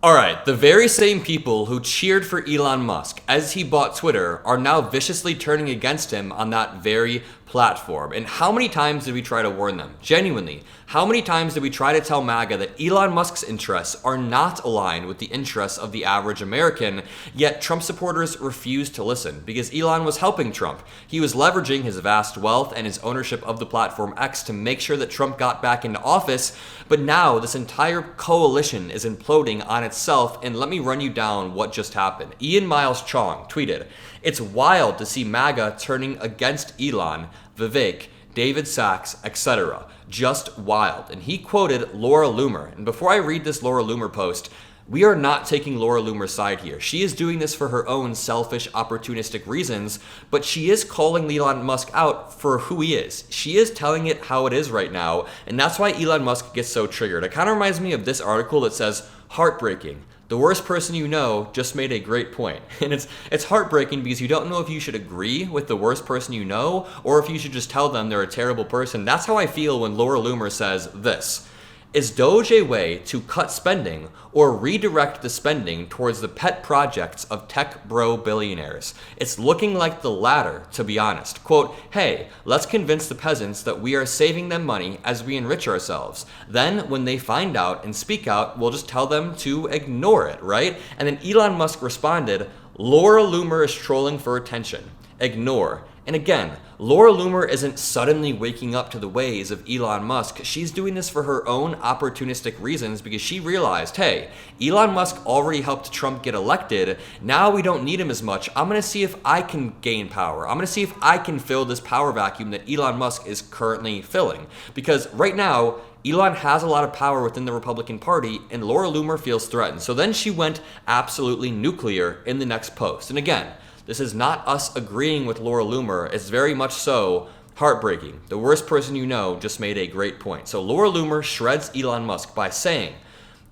Alright, the very same people who cheered for Elon Musk as he bought Twitter are now viciously turning against him on that very platform. And how many times did we try to warn them? Genuinely, how many times did we try to tell MAGA that Elon Musk's interests are not aligned with the interests of the average American, yet Trump supporters refused to listen because Elon was helping Trump. He was leveraging his vast wealth and his ownership of the platform X to make sure that Trump got back into office, but now this entire coalition is imploding on itself, and let me run you down what just happened. Ian Miles Chong tweeted, "It's wild to see MAGA turning against Elon, Vivek, David Sachs, etc. Just wild." And he quoted Laura Loomer. And before I read this Laura Loomer post, we are not taking Laura Loomer's side here. She is doing this for her own selfish, opportunistic reasons, but she is calling Elon Musk out for who he is. She is telling it how it is right now, and that's why Elon Musk gets so triggered. It kind of reminds me of this article that says, "Heartbreaking. The worst person you know just made a great point." And it's heartbreaking because you don't know if you should agree with the worst person you know or if you should just tell them they're a terrible person. That's how I feel when Laura Loomer says this. Is Doge a way to cut spending or redirect the spending towards the pet projects of tech bro billionaires? It's looking like the latter, to be honest. Quote, "Hey, let's convince the peasants that we are saving them money as we enrich ourselves. Then when they find out and speak out, we'll just tell them to ignore it," right? And then Elon Musk responded, "Laura Loomer is trolling for attention. Ignore." And again, Laura Loomer isn't suddenly waking up to the ways of Elon Musk. She's doing this for her own opportunistic reasons because she realized, hey, Elon Musk already helped Trump get elected. Now we don't need him as much. I'm going to see if I can gain power. I'm going to see if I can fill this power vacuum that Elon Musk is currently filling. Because right now, Elon has a lot of power within the Republican Party, and Laura Loomer feels threatened. So then she went absolutely nuclear in the next post. And again, this is not us agreeing with Laura Loomer. It's very much so heartbreaking. The worst person you know just made a great point. So Laura Loomer shreds Elon Musk by saying,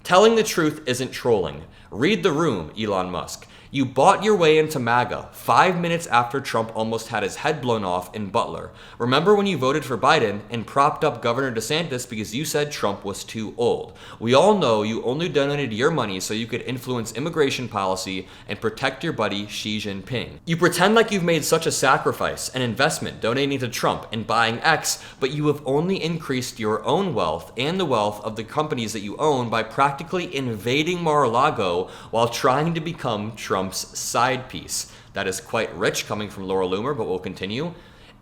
"Telling the truth isn't trolling. Read the room, Elon Musk. You bought your way into MAGA 5 minutes after Trump almost had his head blown off in Butler. Remember when you voted for Biden and propped up Governor DeSantis because you said Trump was too old? We all know you only donated your money so you could influence immigration policy and protect your buddy Xi Jinping. You pretend like you've made such a sacrifice and investment donating to Trump and buying X, but you have only increased your own wealth and the wealth of the companies that you own by practically invading Mar-a-Lago while trying to become Trump's side piece." That is quite rich coming from Laura Loomer, but we'll continue.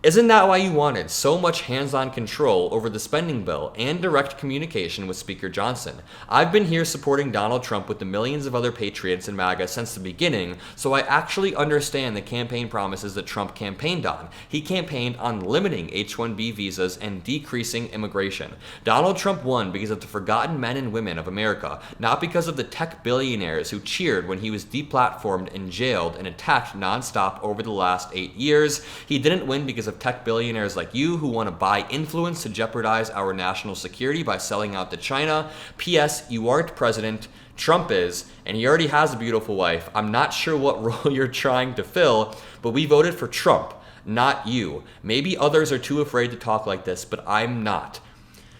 "Isn't that why you wanted so much hands-on control over the spending bill and direct communication with Speaker Johnson? I've been here supporting Donald Trump with the millions of other patriots in MAGA since the beginning, so I actually understand the campaign promises that Trump campaigned on. He campaigned on limiting H-1B visas and decreasing immigration. Donald Trump won because of the forgotten men and women of America, not because of the tech billionaires who cheered when he was deplatformed and jailed and attacked nonstop over the last 8 years. He didn't win because of tech billionaires like you who want to buy influence to jeopardize our national security by selling out to China. P.S. You aren't president. Trump is, and he already has a beautiful wife. I'm not sure what role you're trying to fill, but we voted for Trump, not you. Maybe others are too afraid to talk like this, but I'm not."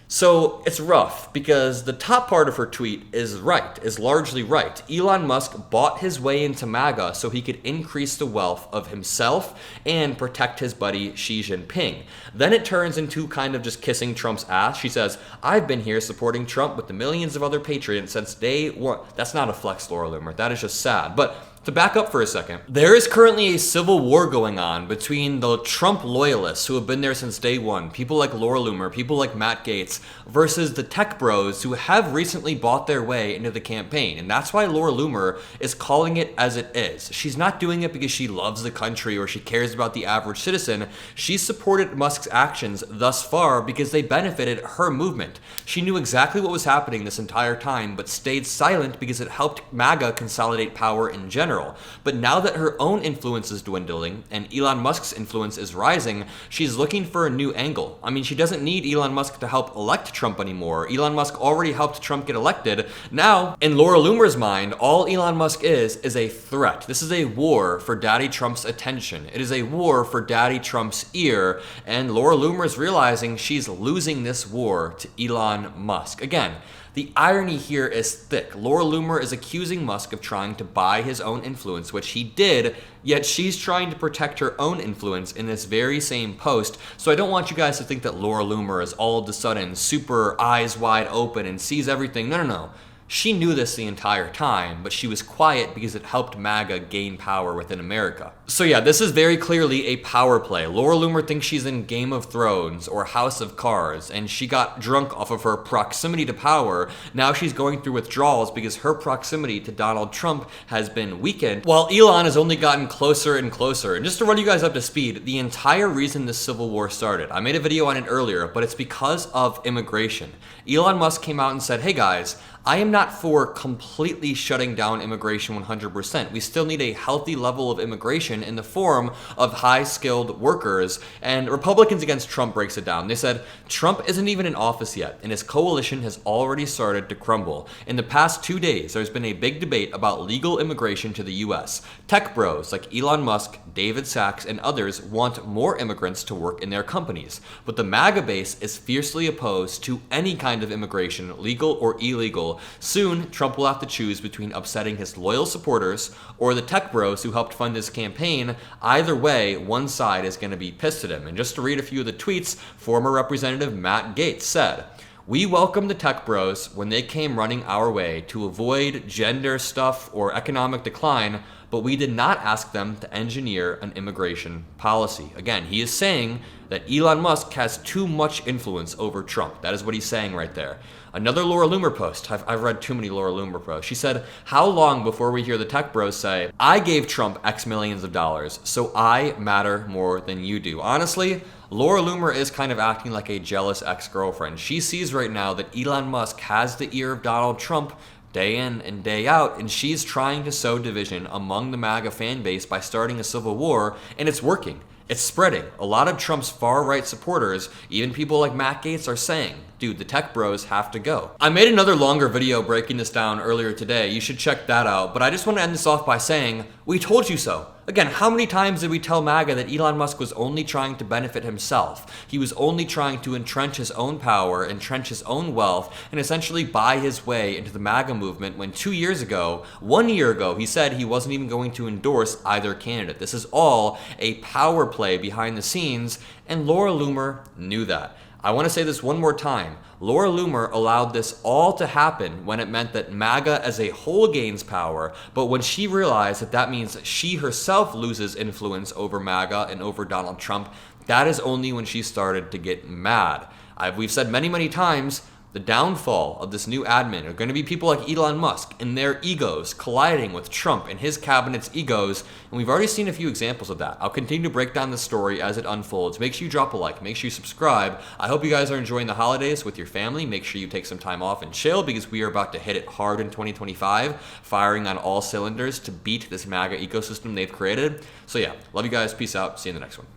So it's rough because the top part of her tweet is largely right. Elon Musk bought his way into MAGA so he could increase the wealth of himself and protect his buddy Xi Jinping. Then it turns into kind of just kissing Trump's ass. She says, "I've been here supporting Trump with the millions of other patriots since day one." That's not a flex, Laura Loomer. That is just sad. But to back up for a second, there is currently a civil war going on between the Trump loyalists who have been there since day one, people like Laura Loomer, people like Matt Gaetz, versus the tech bros who have recently bought their way into the campaign. And that's why Laura Loomer is calling it as it is. She's not doing it because she loves the country or she cares about the average citizen. She supported Musk's actions thus far because they benefited her movement. She knew exactly what was happening this entire time, but stayed silent because it helped MAGA consolidate power in general. But now that her own influence is dwindling and Elon Musk's influence is rising, she's looking for a new angle. I mean, she doesn't need Elon Musk to help elect Trump anymore. Elon Musk already helped Trump get elected. Now, in Laura Loomer's mind, all Elon Musk is a threat. This is a war for Daddy Trump's attention. It is a war for Daddy Trump's ear, and Laura Loomer is realizing she's losing this war to Elon Musk. Again, The irony here is thick. Laura Loomer is accusing Musk of trying to buy his own influence, which he did, yet she's trying to protect her own influence in this very same post. So I don't want you guys to think that Laura Loomer is all of a sudden super eyes wide open and sees everything. No, no, no. She knew this the entire time, but she was quiet because it helped MAGA gain power within America. So yeah, this is very clearly a power play. Laura Loomer thinks she's in Game of Thrones or House of Cards, and she got drunk off of her proximity to power. Now she's going through withdrawals because her proximity to Donald Trump has been weakened, while Elon has only gotten closer and closer. And just to run you guys up to speed, the entire reason this civil war started, I made a video on it earlier, but it's because of immigration. Elon Musk came out and said, hey guys, I am not for completely shutting down immigration 100%. We still need a healthy level of immigration in the form of high-skilled workers. And Republicans Against Trump breaks it down. They said, Trump isn't even in office yet, and his coalition has already started to crumble. In the past 2 days, there's been a big debate about legal immigration to the US. Tech bros like Elon Musk, David Sachs, and others want more immigrants to work in their companies. But the MAGA base is fiercely opposed to any kind of immigration, legal or illegal. Soon, Trump will have to choose between upsetting his loyal supporters or the tech bros who helped fund his campaign. Either way, one side is going to be pissed at him. And just to read a few of the tweets, former Representative Matt Gaetz said, "We welcome the tech bros when they came running our way to avoid gender stuff or economic decline, but we did not ask them to engineer an immigration policy." Again, he is saying that Elon Musk has too much influence over Trump. That is what he's saying right there. Another Laura Loomer post. I've read too many Laura Loomer posts. She said, how long before we hear the tech bros say, I gave Trump X millions of dollars, so I matter more than you do? Honestly, Laura Loomer is kind of acting like a jealous ex-girlfriend. She sees right now that Elon Musk has the ear of Donald Trump day in and day out, and she's trying to sow division among the MAGA fan base by starting a civil war, and it's working. It's spreading. A lot of Trump's far-right supporters, even people like Matt Gaetz, are saying, dude, the tech bros have to go. I made another longer video breaking this down earlier today. You should check that out. But I just want to end this off by saying, we told you so. Again, how many times did we tell MAGA that Elon Musk was only trying to benefit himself? He was only trying to entrench his own power, entrench his own wealth, and essentially buy his way into the MAGA movement when 2 years ago, 1 year ago, he said he wasn't even going to endorse either candidate. This is all a power play behind the scenes, and Laura Loomer knew that. I want to say this one more time. Laura Loomer allowed this all to happen when it meant that MAGA as a whole gains power, but when she realized that that means she herself loses influence over MAGA and over Donald Trump, that is only when she started to get mad. We've said many, many times, the downfall of this new admin are going to be people like Elon Musk and their egos colliding with Trump and his cabinet's egos, and we've already seen a few examples of that. I'll continue to break down the story as it unfolds. Make sure you drop a like, make sure you subscribe. I hope you guys are enjoying the holidays with your family. Make sure you take some time off and chill because we are about to hit it hard in 2025, firing on all cylinders to beat this MAGA ecosystem they've created. So yeah, love you guys, peace out, see you in the next one.